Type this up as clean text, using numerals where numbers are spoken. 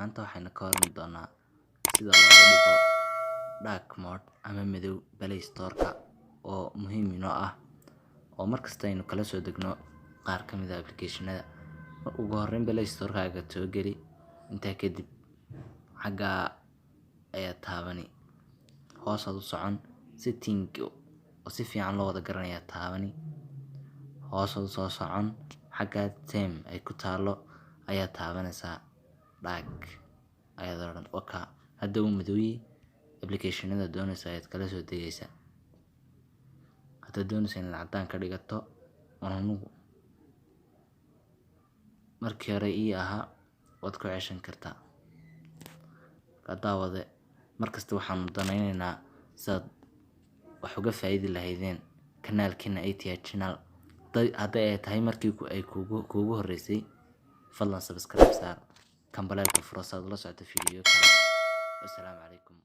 maanta waxaynu ka hormi doonaa sida looga dhigo dark mode ama madow Play Store-ka oo muhiim inoo ah oo markasta aynu kala soo degno qaar ka mid ah application-nada. ugu horreyn Play Store-kaaga soo geli, intaa kadib xagga ayaa taabani hoos u socon setting oo si fiican loo wada garanaya taabani hoos u soo socon xagga theme ay ku taalo ayaa taabanaysaa dark ayadoo waka hadda uu madowyi application-nada doonaysa ayaad kala soo degaysaa. hadda doonaysa inaad cadaan ka dhigato anugu markii hore ahaa waad ku ceshan kartaa. daawade markasta waxaan danaynaynaa saad wax uga faa'iidi lahaydeen kanaalkeena ATH channel. hadday ay tahay markii ay kuugu horeysay fadlan subscribe saar kambalelka furo saad ula socoto fiidiyo kale. Assalaamu calaykum.